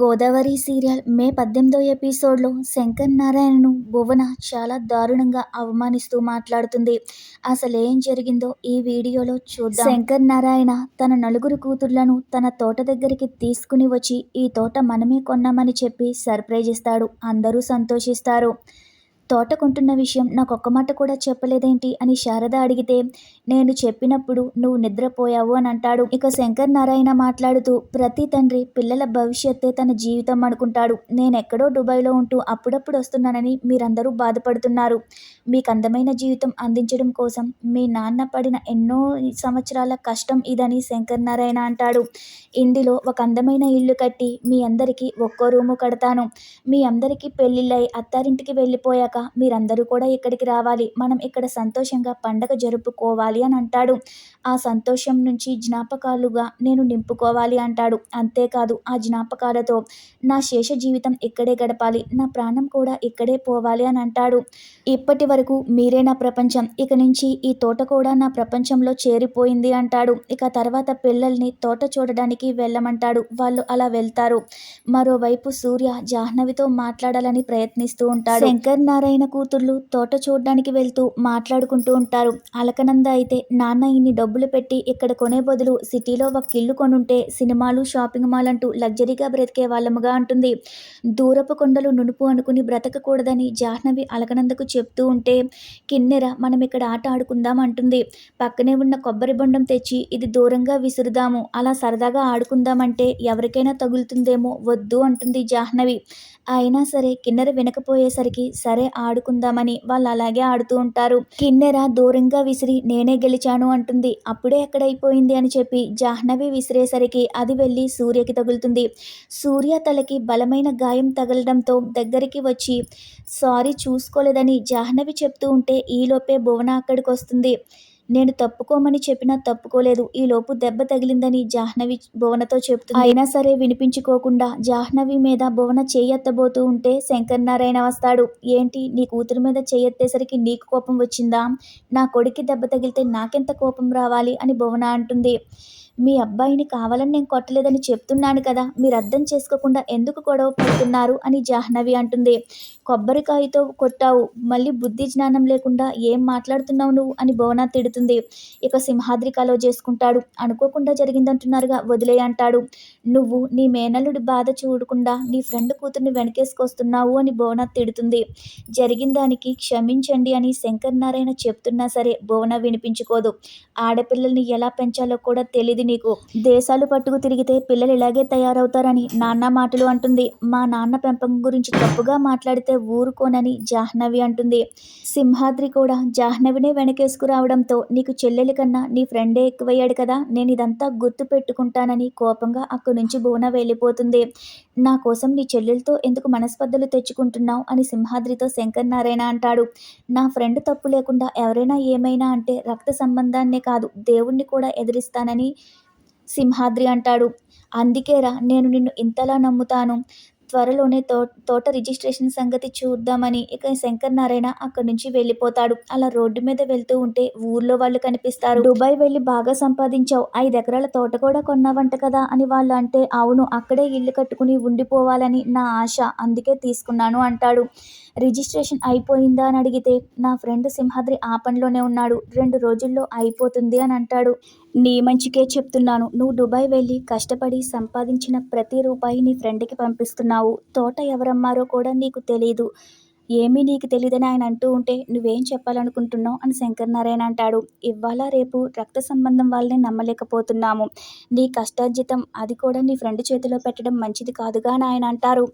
Godavari serial మే 18వ ఎపిసోడ్లో శంకర్ నారాయణను భువన చాలా దారుణంగా అవమానిస్తూ మాట్లాడుతుంది. అసలేం జరిగిందో ఈ వీడియోలో చూద్దాం. శంకర్ నారాయణ తన నలుగురు కూతుర్లను తన తోట దగ్గరికి తీసుకుని వచ్చి ఈ తోట మనమే కొన్నామని చెప్పి సర్ప్రైజ్ ఇస్తాడు. అందరూ సంతోషిస్తారు. తోట కొంటున్న విషయం నాకొక్క మాట కూడా చెప్పలేదేంటి అని శారద అడిగితే, నేను చెప్పినప్పుడు నువ్వు నిద్రపోయావు అని అంటాడు. ఇక శంకర్ నారాయణ మాట్లాడుతూ, ప్రతి తండ్రి పిల్లల భవిష్యత్తే తన జీవితం అనుకుంటాడు. నేనెక్కడో దుబాయ్లో ఉంటూ అప్పుడప్పుడు వస్తున్నానని మీరందరూ బాధపడుతున్నారు. మీకు అందమైన జీవితం అందించడం కోసం మీ నాన్న పడిన ఎన్నో సంవత్సరాల కష్టం ఇదని శంకర్ నారాయణ అంటాడు. ఇందులో ఒక అందమైన ఇల్లు కట్టి మీ అందరికీ ఒక్కో రూము కడతాను. మీ అందరికీ పెళ్ళిళ్ళై అత్తారింటికి వెళ్ళిపోయాక మీరందరూ కూడా ఇక్కడికి రావాలి. మనం ఇక్కడ సంతోషంగా పండగ జరుపుకోవాలి అని అంటాడు. ఆ సంతోషం నుంచి జ్ఞాపకాలుగా నేను నింపుకోవాలి అంటాడు. అంతేకాదు ఆ జ్ఞాపకాలతో నా శేష జీవితం ఇక్కడే గడపాలి. నా ప్రాణం కూడా ఇక్కడే పోవాలి అని అంటాడు. ఇప్పటి వరకు మీరే నా ప్రపంచం. ఇక నుంచి ఈ తోట కూడా నా ప్రపంచంలో చేరిపోయింది అంటాడు. ఇక తర్వాత పిల్లల్ని తోట చూడడానికి వెళ్ళమంటాడు. వాళ్ళు అలా వెళ్తారు. మరోవైపు సూర్య జాహ్నవితో మాట్లాడాలని ప్రయత్నిస్తూ ఉంటాడు. శంకర్ నారాయణ కూతుర్లు తోట చూడడానికి వెళ్తూ మాట్లాడుకుంటూ ఉంటారు. అలకనంద అయితే నాన్న ఇన్ని డబ్బులు పెట్టి ఇక్కడ కొనే బదులు సిటీలో ఒక ఇల్లు కొనుంటే సినిమాలు షాపింగ్ మాల్ అంటూ లగ్జరీగా బ్రతికే వాళ్ళముగా అంటుంది. దూరపు కొండలు నునుపు అనుకుని బ్రతకకూడదని జాహ్నవి అలకనందకు చెప్తూ ఉంటే, కిన్నెర మనం ఇక్కడ ఆట ఆడుకుందాం అంటుంది. పక్కనే ఉన్న కొబ్బరి బొండం తెచ్చి ఇది దూరంగా విసురుదాము, అలా సరదాగా ఆడుకుందామంటే ఎవరికైనా తగులుతుందేమో, వద్దు అంటుంది జాహ్నవి. అయినా సరే కిన్నెర వినకపోయేసరికి సరే ఆడుకుందామని వాళ్ళు అలాగే ఆడుతూ ఉంటారు. కిన్నెర దూరంగా విసిరి నేనే గెలిచాను అంటుంది. అప్పుడే ఎక్కడైపోయింది అని చెప్పి జాహ్నవి విసిరేసరికి అది వెళ్ళి సూర్యకి తగులుతుంది. సూర్య తలకి బలమైన గాయం తగలడంతో దగ్గరికి వచ్చి సారీ చూసుకోలేదని జాహ్నవి చెప్తూ ఉంటే ఈలోపే భువన అక్కడికి వస్తుంది. నేను తప్పుకోమని చెప్పినా తప్పుకోలేదు. ఈలోపు దెబ్బ తగిలిందని జాహ్నవి భువనతో చెప్తుంది. అయినా సరే వినిపించుకోకుండా జాహ్నవి మీద భువన చెయ్యెత్తబోతూ ఉంటే శంకర్ నారాయణ వస్తాడు. ఏంటి నీ కూతురు మీద చెయ్యెత్తేసరికి నీకు కోపం వచ్చిందా? నా కొడుక్కి దెబ్బ తగిలితే నాకెంత కోపం రావాలి అని భువన అంటుంది. మీ అబ్బాయిని కావాలని నేను కొట్టలేదని చెప్తున్నాను కదా, మీరు అర్థం చేసుకోకుండా ఎందుకు గొడవ పడుతున్నారు అని జాహ్నవి అంటుంది. కొబ్బరికాయతో కొట్టావు, మళ్ళీ బుద్ధి జ్ఞానం లేకుండా ఏం మాట్లాడుతున్నావు నువ్వు అని భువన తిడుతుంది. ఇక సింహాద్రి కలో చేసుకుంటాడు. అనుకోకుండా జరిగిందంటున్నారుగా వదిలే అంటాడు. నువ్వు నీ మేనల్లుడి బాధ చూడకుండా నీ ఫ్రెండ్ కూతుర్ని వెనకేసుకొస్తున్నావు అని భువన తిడుతుంది. జరిగిన దానికి క్షమించండి అని శంకర్ నారాయణ చెప్తున్నా సరే భువన వినిపించుకోదు. ఆడపిల్లల్ని ఎలా పెంచాలో కూడా తెలియదు నీకు. దేశాలు పట్టుకు తిరిగితే పిల్లలు ఇలాగే తయారవుతారని నాన్న మాటలు అంటుంది. మా నాన్న పెంపకం గురించి తప్పుగా మాట్లాడితే ఊరుకోనని జాహ్నవి అంటుంది. సింహాద్రి కూడా జాహ్నవినే వెనకేసుకురావడంతో నీకు చెల్లెలి కన్నా నీ ఫ్రెండే ఎక్కువయ్యాడు కదా, నేను ఇదంతా గుర్తు పెట్టుకుంటానని కోపంగా అక్కడి నుంచి భువన వెళ్ళిపోతుంది. నా కోసం నీ చెల్లెలతో ఎందుకు మనస్పర్ధలు తెచ్చుకుంటున్నావు అని సింహాద్రితో శంకర్ నారాయణ అంటాడు. నా ఫ్రెండ్ తప్పు లేకుండా ఎవరైనా ఏమైనా అంటే రక్త సంబంధాన్నే కాదు దేవుణ్ణి కూడా ఎదిరిస్తానని సింహాద్రి అంటాడు. అందుకేరా నేను నిన్ను ఇంతలా నమ్ముతాను. త్వరలోనే తోట రిజిస్ట్రేషన్ సంగతి చూద్దామని ఇక శంకర్ నారాయణ అక్కడి నుంచి వెళ్ళిపోతాడు. అలా రోడ్డు మీద వెళ్తూ ఉంటే ఊర్లో వాళ్ళు కనిపిస్తారు. దుబాయ్ వెళ్ళి బాగా సంపాదించావు, 5 ఎకరాల తోట కూడా కొన్నావంట కదా అని వాళ్ళు అంటే, అవును అక్కడే ఇల్లు కట్టుకుని ఉండిపోవాలని నా ఆశ, అందుకే తీసుకున్నాను అంటాడు. రిజిస్ట్రేషన్ అయిపోయిందా అని అడిగితే, నా ఫ్రెండ్ సింహాద్రి ఆ పనిలోనే ఉన్నాడు, 2 రోజుల్లో అయిపోతుంది అని అంటాడు. నీ మంచికే చెప్తున్నాను. నువ్వు దుబాయ్ వెళ్ళి కష్టపడి సంపాదించిన ప్రతి రూపాయి నీ ఫ్రెండ్కి పంపిస్తున్నావు. తోట ఎవరమ్మారో కూడా నీకు తెలీదు. ఏమీ నీకు తెలీదని ఆయన అంటూ ఉంటే నువ్వేం చెప్పాలనుకుంటున్నావు అని శంకర్ నారాయణ అంటాడు. ఇవాళ రేపు రక్త సంబంధం వాళ్ళని నమ్మలేకపోతున్నాము. నీ కష్టార్జితం అది కూడా నీ ఫ్రెండ్ చేతిలో పెట్టడం మంచిది కాదుగా అని ఆయన అంటారు.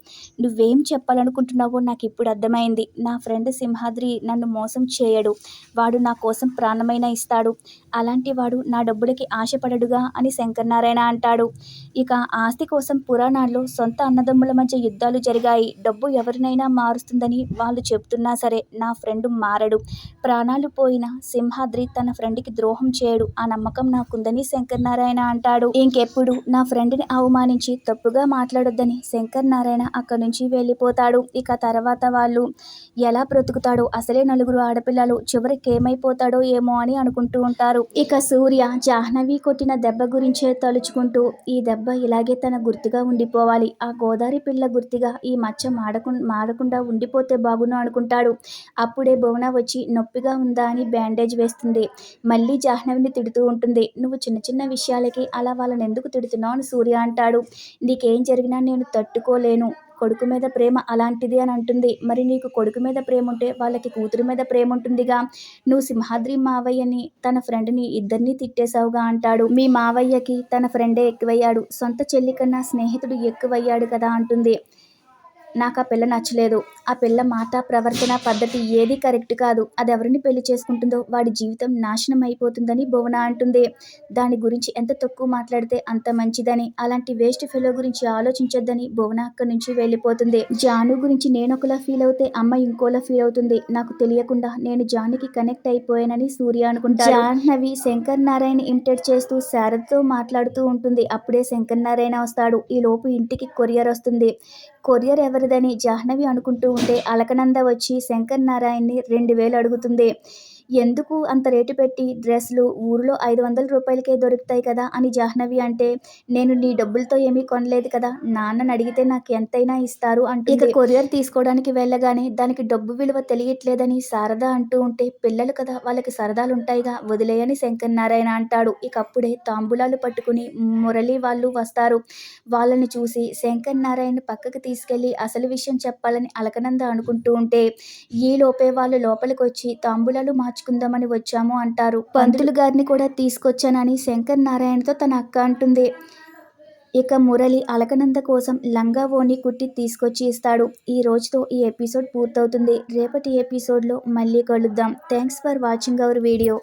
నువ్వేం చెప్పాలనుకుంటున్నావో నాకు ఇప్పుడు అర్థమైంది. నా ఫ్రెండ్ సింహాద్రి నన్ను మోసం చేయడు. వాడు నా కోసం ప్రాణమైనా ఇస్తాడు. అలాంటి వాడు నా డబ్బులకి ఆశపడడుగా అని శంకర్ నారాయణ అంటాడు. ఇక ఆస్తి కోసం పురాణాల్లో సొంత అన్నదమ్ముల మధ్య యుద్ధాలు జరిగాయి. డబ్బు ఎవరినైనా మారుస్తుందని వాళ్ళు చెప్తున్నా సరే నా ఫ్రెండ్ మారడు, ప్రాణాలు పోయిన సింహాద్రి తన ఫ్రెండ్కి ద్రోహం చేయడు, ఆ నమ్మకం నాకుందని శంకర్ నారాయణ అంటాడు. ఇంకెప్పుడు నా ఫ్రెండ్ని అవమానించి తప్పుగా మాట్లాడొద్దని శంకర్ నారాయణ అక్కడి నుంచి వెళ్ళిపోతాడు. ఇక తర్వాత వాళ్ళు ఎలా బ్రతుకుతాడో, అసలే నలుగురు ఆడపిల్లలు, చివరికి ఏమైపోతాడో ఏమో అని అనుకుంటూ ఉంటారు. ఇక సూర్య జాహ్నవి కొట్టిన దెబ్బ గురించే తలుచుకుంటూ ఈ దెబ్బ ఇలాగే తన గుర్తుగా ఉండిపోవాలి, ఆ గోదారి పిల్ల గుర్తుగా ఈ మచ్చ మాడకుండా ఉండిపోతే బాగును అనుకుంటాడు. అప్పుడే భువన వచ్చి నొప్పిగా ఉందా అని బ్యాండేజ్ వేస్తుంది. మళ్ళీ జాహ్నవిని తిడుతూ ఉంటుంది. నువ్వు చిన్న చిన్న విషయాలకి అలా వాళ్ళని ఎందుకు తిడుతున్నావు అని సూర్య అంటాడు. నీకేం జరిగినా నేను తట్టుకోలేను, కొడుకు మీద ప్రేమ అలాంటిది అని అంటుంది. మరి నీకు కొడుకు మీద ప్రేమ ఉంటే వాళ్ళకి కూతురు మీద ప్రేమ ఉంటుందిగా, నువ్వు సింహాద్రి మావయ్యని తన ఫ్రెండ్ని ఇద్దరిని తిట్టేశావుగా అంటాడు. మీ మావయ్యకి తన ఫ్రెండే ఎక్కువయ్యాడు, సొంత చెల్లి కన్నా స్నేహితుడు ఎక్కువయ్యాడు కదా అంటుంది. నాకు ఆ పిల్ల నచ్చలేదు, ఆ పిల్ల మాట ప్రవర్తన పద్ధతి ఏది కరెక్ట్ కాదు, అది ఎవరిని పెళ్లి చేసుకుంటుందో వాడి జీవితం నాశనం అయిపోతుందని భువన అంటుంది. దాని గురించి ఎంత తక్కువ మాట్లాడితే అంత మంచిదని, అలాంటి వేస్ట్ ఫెలో గురించి ఆలోచించొద్దని భువన అక్కడి నుంచి వెళ్ళిపోతుంది. జాను గురించి నేను ఒకలా ఫీల్ అవుతే అమ్మ ఇంకోలా ఫీల్ అవుతుంది, నాకు తెలియకుండా నేను జానుకి కనెక్ట్ అయిపోయానని సూర్య అనుకుంటాడు. జాహ్నవి శంకర్ నారాయణ ఇమిటేట్ చేస్తూ శారదతో మాట్లాడుతూ ఉంటుంది. అప్పుడే శంకర్ నారాయణ వస్తాడు. ఈ లోపు ఇంటికి కొరియర్ వస్తుంది. కొరియర్ ఎవరిదని జాహ్నవి అనుకుంటూ ఉంటే అలకనంద వచ్చి శంకర్ నారాయణని 2000 అడుగుతుంది. ఎందుకు అంత రేటు పెట్టి డ్రెస్లు ఊరిలో 500 రూపాయలకే దొరుకుతాయి కదా అని జాహ్నవి అంటే, నేను నీ డబ్బులతో ఏమీ కొనలేదు కదా, నాన్నని అడిగితే నాకు ఎంతైనా ఇస్తారు అంటుంది. ఇక కొరియర్ తీసుకోవడానికి వెళ్ళగానే దానికి డబ్బు విలువ తెలియట్లేదని శారద అంటూ ఉంటే, పిల్లలు కదా వాళ్ళకి సరదాలు ఉంటాయిగా వదిలేయని శంకర్ నారాయణ అంటాడు. ఇక అప్పుడే తాంబూలాలు పట్టుకుని మురళి వాళ్ళు వస్తారు. వాళ్ళని చూసి శంకర్ నారాయణ పక్కకు తీసుకెళ్లి అసలు విషయం చెప్పాలని అలకనంద అనుకుంటూ ఉంటే, ఈలోపే వాళ్ళు లోపలికి వచ్చి తాంబూలాలు మార్చుకుందామని వచ్చాము అంటారు. పంతులు గారిని కూడా తీసుకొచ్చానని శంకర్ నారాయణతో తన అక్క అంటుంది. ఇక మురళి అలకనంద కోసం లంగా ఓణి కుట్టి తీసుకొచ్చి ఇస్తాడు. ఈ రోజుతో ఈ ఎపిసోడ్ పూర్తవుతుంది. రేపటి ఎపిసోడ్లో మళ్ళీ కలుద్దాం. Thanks for watching our video.